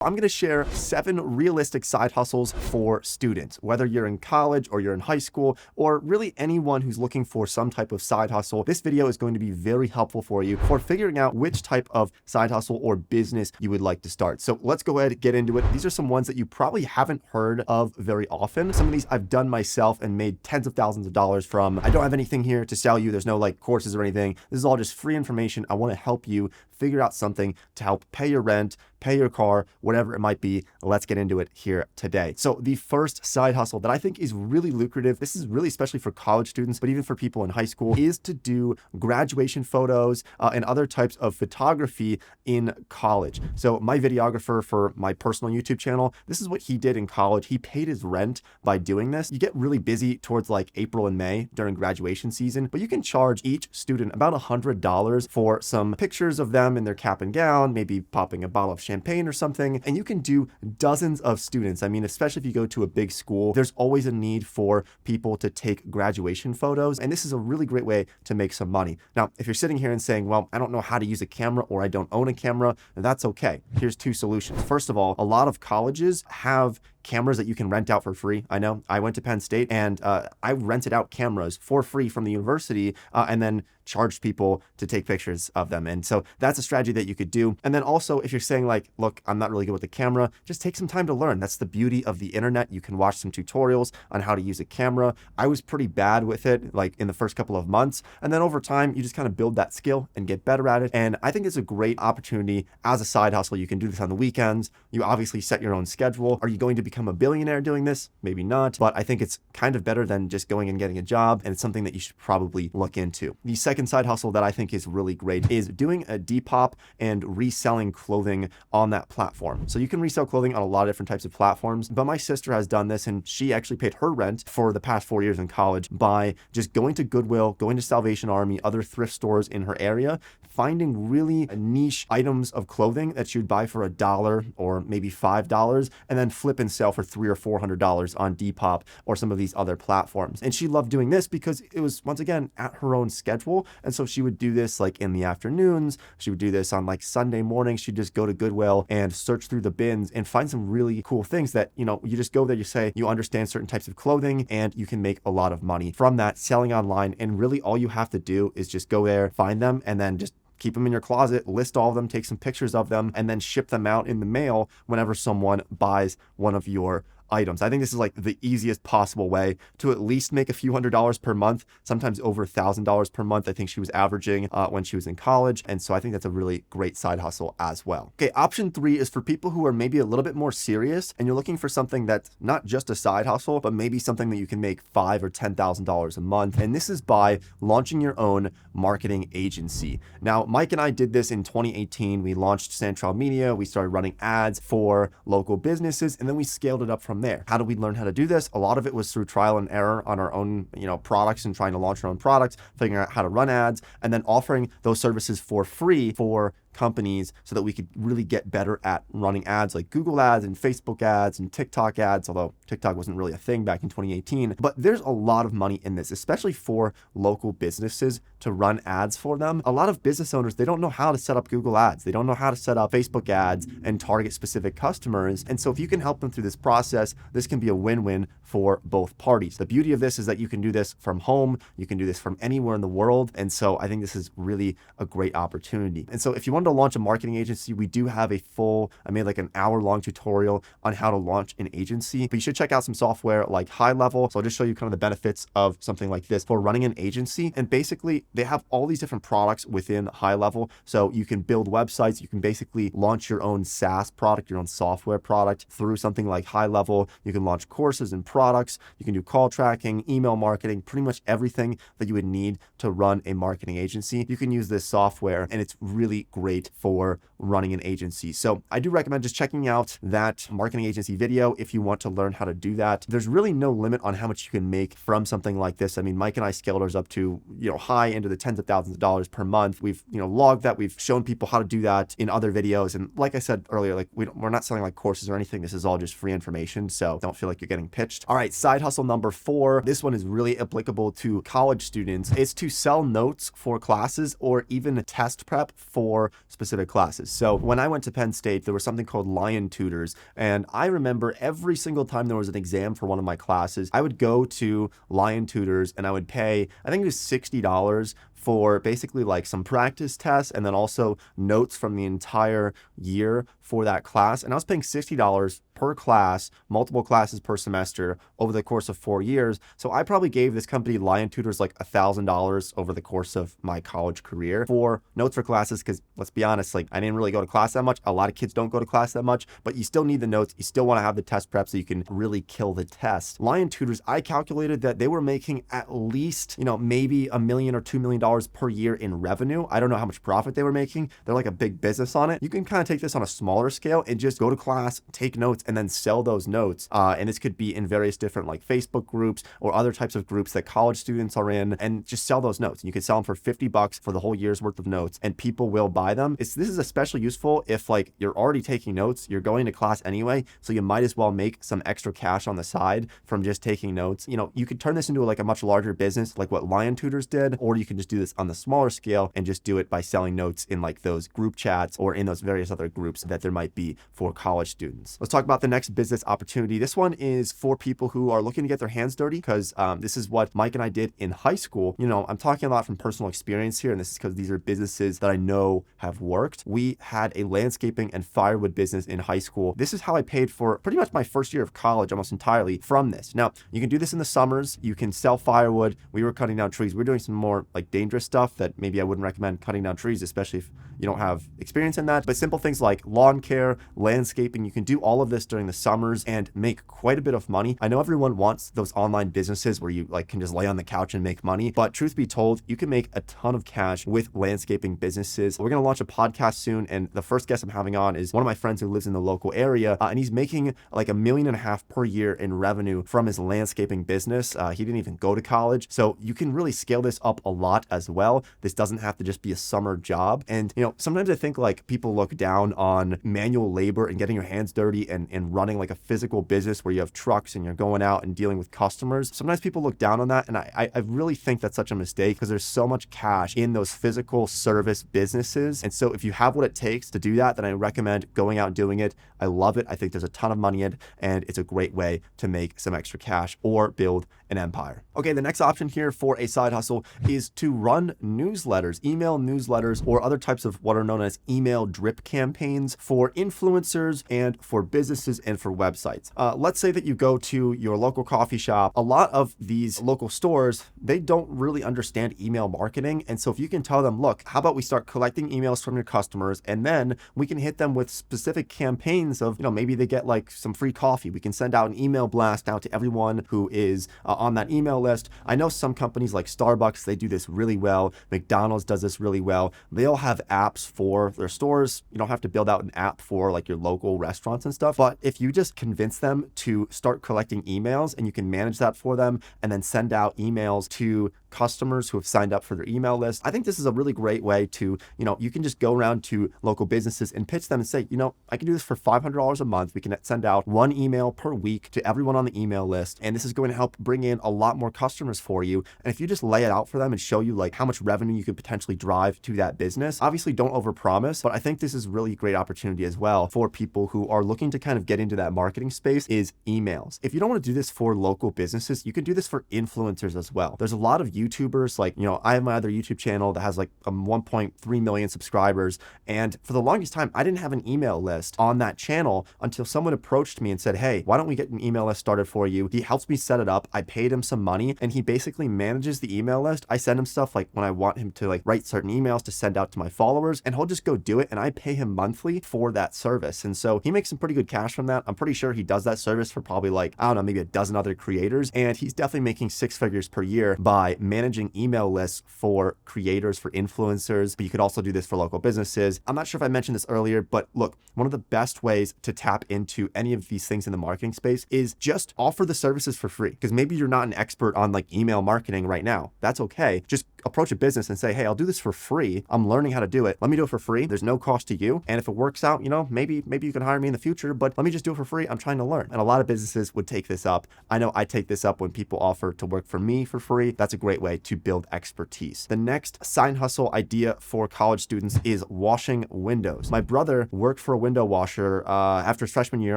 I'm going to share 7 realistic side hustles for students, whether you're in college or you're in high school, or really anyone who's looking for some type of side hustle. This video is going to be very helpful for you for figuring out which type of side hustle or business you would like to start. So let's go ahead and get into it. These are some ones that you probably haven't heard of very often. Some of these I've done myself and made tens of thousands of dollars from. I don't have anything here to sell you. There's no like courses or anything. This is all just free information. I want to help you figure out something to help pay your rent, pay your car, whatever it might be. Let's get into it here today. So the first side hustle that I think is really lucrative, this is really especially for college students, but even for people in high school, is to do graduation photos and other types of photography in college. So my videographer for my personal YouTube channel, this is what he did in college. He paid his rent by doing this. You get really busy towards like April and May during graduation season, but you can charge each student about $100 for some pictures of them in their cap and gown, maybe popping a bottle of champagne or something, and you can do dozens of students. I mean, especially if you go to a big school, there's always a need for people to take graduation photos, and this is a really great way to make some money. Now, if you're sitting here and saying, well, I don't know how to use a camera or I don't own a camera, that's okay. Here's 2 solutions. First of all, a lot of colleges have cameras that you can rent out for free. I know I went to Penn State and I rented out cameras for free from the university and then charged people to take pictures of them. And so that's a strategy that you could do. And then also, if you're saying like, look, I'm not really good with the camera, just take some time to learn. That's the beauty of the internet. You can watch some tutorials on how to use a camera. I was pretty bad with it, like in the first couple of months. And then over time, you just kind of build that skill and get better at it. And I think it's a great opportunity as a side hustle. You can do this on the weekends. You obviously set your own schedule. Are you going to become a billionaire doing this? Maybe not, but I think it's kind of better than just going and getting a job, and it's something that you should probably look into. The second side hustle that I think is really great is doing a Depop and reselling clothing on that platform. So you can resell clothing on a lot of different types of platforms, but my sister has done this, and she actually paid her rent for the past 4 years in college by just going to Goodwill, going to Salvation Army, other thrift stores in her area, finding really niche items of clothing that she would buy for $1 or maybe $5, and then flip and sell for $300 or $400 on Depop or some of these other platforms. And she loved doing this because it was, once again, at her own schedule. And so she would do this like in the afternoons. She would do this on like Sunday morning. She'd just go to Goodwill and search through the bins and find some really cool things that, you know, you just go there, you say you understand certain types of clothing, and you can make a lot of money from that selling online. And really all you have to do is just go there, find them, and then just keep them in your closet, list all of them, take some pictures of them, and then ship them out in the mail whenever someone buys one of your items. I think this is like the easiest possible way to at least make a few $100s per month, sometimes over $1,000 per month. I think she was averaging when she was in college. And so I think that's a really great side hustle as well. Okay, option 3 is for people who are maybe a little bit more serious and you're looking for something that's not just a side hustle, but maybe something that you can make $5,000 or $10,000 a month. And this is by launching your own marketing agency. Now, Mike and I did this in 2018. We launched Santrel Media. We started running ads for local businesses, and then we scaled it up from there. How did we learn how to do this? A lot of it was through trial and error on our own, products and trying to launch our own products, figuring out how to run ads, and then offering those services for free for companies so that we could really get better at running ads like Google ads and Facebook ads and TikTok ads, although TikTok wasn't really a thing back in 2018. But there's a lot of money in this, especially for local businesses to run ads for them. A lot of business owners, they don't know how to set up Google ads. They don't know how to set up Facebook ads and target specific customers. And so if you can help them through this process, this can be a win-win for both parties. The beauty of this is that you can do this from home. You can do this from anywhere in the world. And so I think this is really a great opportunity. And so if you want to launch a marketing agency, we do have I made like an hour-long tutorial on how to launch an agency, but you should check out some software like High Level. So I'll just show you kind of the benefits of something like this for running an agency. And basically they have all these different products within High Level. So you can build websites, you can basically launch your own SaaS product, your own software product through something like High Level. You can launch courses and products. You can do call tracking, email marketing, pretty much everything that you would need to run a marketing agency. You can use this software, and it's really great for running an agency. So I do recommend just checking out that marketing agency video if you want to learn how to do that. There's really no limit on how much you can make from something like this. I mean, Mike and I scaled ours up to, high into the tens of thousands of dollars per month. We've, logged that. We've shown people how to do that in other videos. And like I said earlier, like we're not selling like courses or anything. This is all just free information. So don't feel like you're getting pitched. All right, side hustle number 4. This one is really applicable to college students. It's to sell notes for classes or even test prep for specific classes. courses. So when I went to Penn State, there was something called Lion Tutors. And I remember every single time there was an exam for one of my classes, I would go to Lion Tutors and I would pay, I think it was $60 for basically like some practice tests and then also notes from the entire year for that class. And I was paying $60 per class, multiple classes per semester over the course of 4 years. So I probably gave this company Lion Tutors like $1,000 over the course of my college career for notes for classes. Because let's be honest, like I didn't really go to class that much. A lot of kids don't go to class that much, but you still need the notes. You still want to have the test prep so you can really kill the test. Lion Tutors, I calculated that they were making at least, maybe $1 million or $2 million per year in revenue. I don't know how much profit they were making. They're like a big business on it. You can kind of take this on a smaller scale and just go to class, take notes, and then sell those notes. And this could be in various different like Facebook groups or other types of groups that college students are in, and just sell those notes. You can sell them for $50 for the whole year's worth of notes, and people will buy them. This is especially useful if like you're already taking notes, you're going to class anyway, so you might as well make some extra cash on the side from just taking notes. You could turn this into like a much larger business like what Lion Tutors did, or you can just do this on the smaller scale and just do it by selling notes in like those group chats or in those various other groups that there might be for college students. Let's talk about the next business opportunity. This one is for people who are looking to get their hands dirty, because this is what Mike and I did in high school. I'm talking a lot from personal experience here, and this is because these are businesses that I know have worked. We had a landscaping and firewood business in high school. This is how I paid for pretty much my first year of college almost entirely from this. Now, you can do this in the summers. You can sell firewood. We were cutting down trees. We're doing some more like dangerous stuff that maybe I wouldn't recommend cutting down trees, especially if you don't have experience in that. But simple things like lawn care, landscaping, you can do all of this during the summers and make quite a bit of money. I know everyone wants those online businesses where you like can just lay on the couch and make money, but truth be told, you can make a ton of cash with landscaping businesses. We're going to launch a podcast soon, and the first guest I'm having on is one of my friends who lives in the local area, and he's making like $1.5 million per year in revenue from his landscaping business. He didn't even go to college, so you can really scale this up a lot as well. This doesn't have to just be a summer job. And sometimes I think like people look down on manual labor and getting your hands dirty and running like a physical business where you have trucks and you're going out and dealing with customers. Sometimes people look down on that, and I really think that's such a mistake, because there's so much cash in those physical service businesses. And so if you have what it takes to do that, then I recommend going out and doing it. I love it. I think there's a ton of money in it, and it's a great way to make some extra cash or build an empire. Okay, the next option here for a side hustle is to run newsletters, email newsletters, or other types of what are known as email drip campaigns for influencers and for businesses and for websites. Let's say that you go to your local coffee shop. A lot of these local stores, they don't really understand email marketing. And so if you can tell them, look, how about we start collecting emails from your customers, and then we can hit them with specific campaigns of, maybe they get like some free coffee. We can send out an email blast out to everyone who is on that email list. I know some companies like Starbucks, they do this really well. McDonald's does this really well. They all have apps for their stores. You don't have to build out an app for like your local restaurants and stuff. But if you just convince them to start collecting emails, and you can manage that for them and then send out emails to customers who have signed up for their email list, I think this is a really great way to, you can just go around to local businesses and pitch them and say, I can do this for $500 a month. We can send out one email per week to everyone on the email list, and this is going to help bring in a lot more customers for you. And if you just lay it out for them and show you like how much revenue you could potentially drive to that business, obviously don't overpromise, but I think this is really a great opportunity as well for people who are looking to kind of get into that marketing space is emails. If you don't want to do this for local businesses, you can do this for influencers as well. There's a lot of YouTubers, like, I have my other YouTube channel that has like 1.3 million subscribers. And for the longest time, I didn't have an email list on that channel until someone approached me and said, hey, why don't we get an email list started for you? He helps me set it up. I paid him some money, and he basically manages the email list. I send him stuff like when I want him to like write certain emails to send out to my followers, and he'll just go do it. And I pay him monthly for that service. And so he makes some pretty good cash from that. I'm pretty sure he does that service for probably like, I don't know, maybe a dozen other creators. And he's definitely making 6 figures per year by managing email lists for creators, for influencers. But you could also do this for local businesses. I'm not sure if I mentioned this earlier, but look, one of the best ways to tap into any of these things in the marketing space is just offer the services for free. Because maybe you're not an expert on like email marketing right now. That's okay. Just approach a business and say, hey, I'll do this for free. I'm learning how to do it. Let me do it for free. There's no cost to you. And if it works out, maybe you can hire me in the future, but let me just do it for free. I'm trying to learn. And a lot of businesses would take this up. I know I take this up when people offer to work for me for free. That's a great way to build expertise. The next side hustle idea for college students is washing windows. My brother worked for a window washer after his freshman year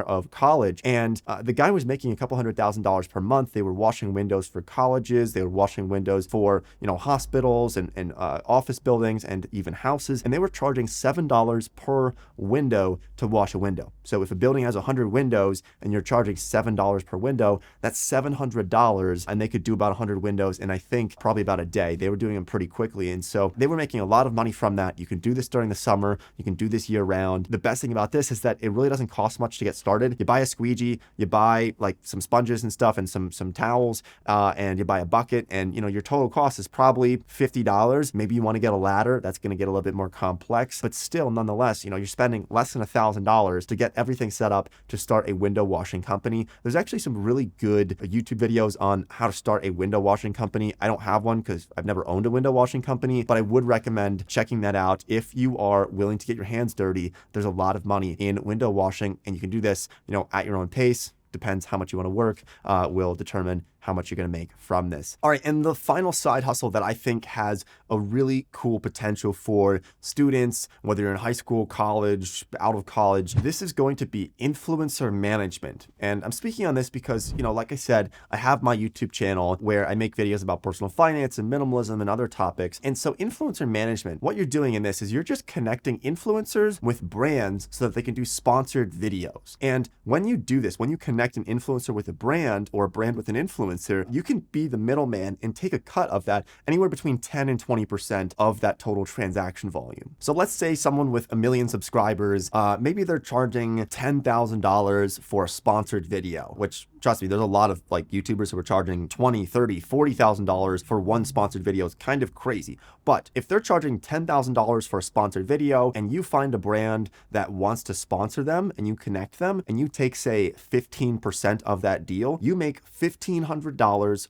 of college, and the guy was making a couple $100,000 per month. They were washing windows for colleges. They were washing windows for, hospitals and office buildings and even houses. And they were charging $7 per window to wash a window. So if a building has 100 windows and you're charging $7 per window, that's $700, and they could do about 100 windows in, I think, probably about a day. They were doing them pretty quickly. And so they were making a lot of money from that. You can do this during the summer. You can do this year round. The best thing about this is that it really doesn't cost much to get started. You buy a squeegee, you buy like some sponges and stuff and some towels, and you buy a bucket, and your total cost is probably $50. Maybe you want to get a ladder. That's going to get a little bit more complex, but still, nonetheless, you're spending less than $1,000 to get everything set up to start a window washing company. There's actually some really good YouTube videos on how to start a window washing company. I don't have one because I've never owned a window washing company, but I would recommend checking that out if you are willing to get your hands dirty. There's a lot of money in window washing, and you can do this, at your own pace. Depends how much you want to work, will determine how much you're going to make from this. All right, and the final side hustle that I think has a really cool potential for students, whether you're in high school, college, out of college, this is going to be influencer management. And I'm speaking on this because, like I said, I have my YouTube channel where I make videos about personal finance and minimalism and other topics. And so influencer management, what you're doing in this is you're just connecting influencers with brands so that they can do sponsored videos. And when you do this, when you connect an influencer with a brand or a brand with an influencer, you can be the middleman and take a cut of that, anywhere between 10 and 20% of that total transaction volume. So let's say someone with 1 million subscribers, maybe they're charging $10,000 for a sponsored video, which, trust me, there's a lot of like YouTubers who are charging $20,000, $30,000, $40,000 for one sponsored video. It's kind of crazy. But if they're charging $10,000 for a sponsored video and you find a brand that wants to sponsor them and you connect them and you take, say, 15% of that deal, you make $1,500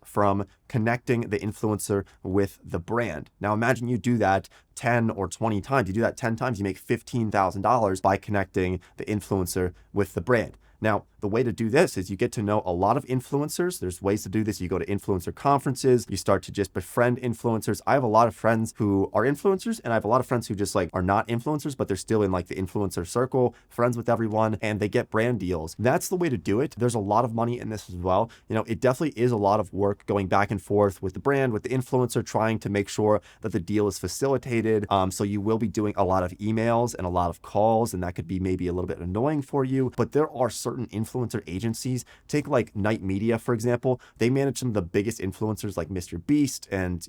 from connecting the influencer with the brand. Now imagine you do that 10 or 20 times. You do that 10 times, you make $15,000 by connecting the influencer with the brand. Now, the way to do this is you get to know a lot of influencers. There's ways to do this. You go to influencer conferences. You start to just befriend influencers. I have a lot of friends who are influencers, and I have a lot of friends who just like are not influencers, but they're still in like the influencer circle, friends with everyone, and they get brand deals. That's the way to do it. There's a lot of money in this as well. It definitely is a lot of work going back and forth with the brand, with the influencer, trying to make sure that the deal is facilitated. So you will be doing a lot of emails and a lot of calls, and that could be maybe a little bit annoying for you, but there are certain influencer agencies. Take like Night Media, for example. They manage some of the biggest influencers like Mr. Beast and,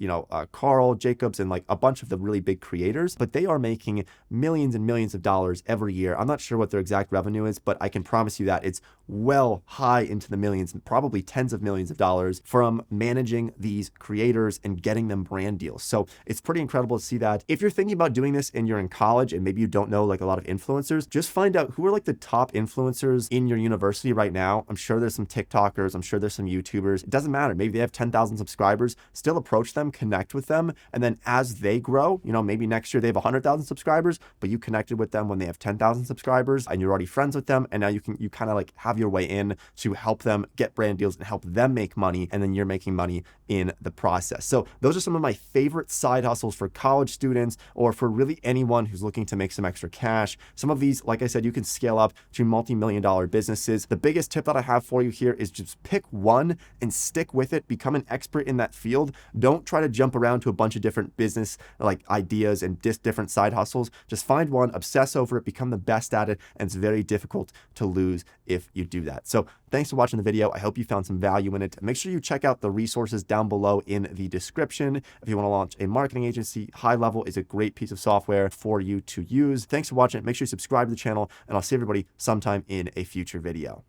Carl Jacobs and like a bunch of the really big creators, but they are making millions and millions of dollars every year. I'm not sure what their exact revenue is, but I can promise you that it's well high into the millions, probably tens of millions of dollars from managing these creators and getting them brand deals. So it's pretty incredible to see that. If you're thinking about doing this and you're in college and maybe you don't know like a lot of influencers, just find out who are like the top influencers in your university right now. I'm sure there's some TikTokers. I'm sure there's some YouTubers. It doesn't matter. Maybe they have 10,000 subscribers. Still approach them, connect with them. And then as they grow, maybe next year they have 100,000 subscribers, but you connected with them when they have 10,000 subscribers and you're already friends with them. And now you kind of like have your way in to help them get brand deals and help them make money. And then you're making money in the process. So those are some of my favorite side hustles for college students or for really anyone who's looking to make some extra cash. Some of these, like I said, you can scale up to multi-million-dollar businesses. The biggest tip that I have for you here is just pick one and stick with it. Become an expert in that field. Don't try to jump around to a bunch of different business like ideas and different side hustles. Just find one, obsess over it, become the best at it, and it's very difficult to lose if you do that. So thanks for watching the video. I hope you found some value in it. Make sure you check out the resources down below in the description. If you want to launch a marketing agency, High Level is a great piece of software for you to use. Thanks for watching. Make sure you subscribe to the channel, and I'll see everybody sometime in a future video.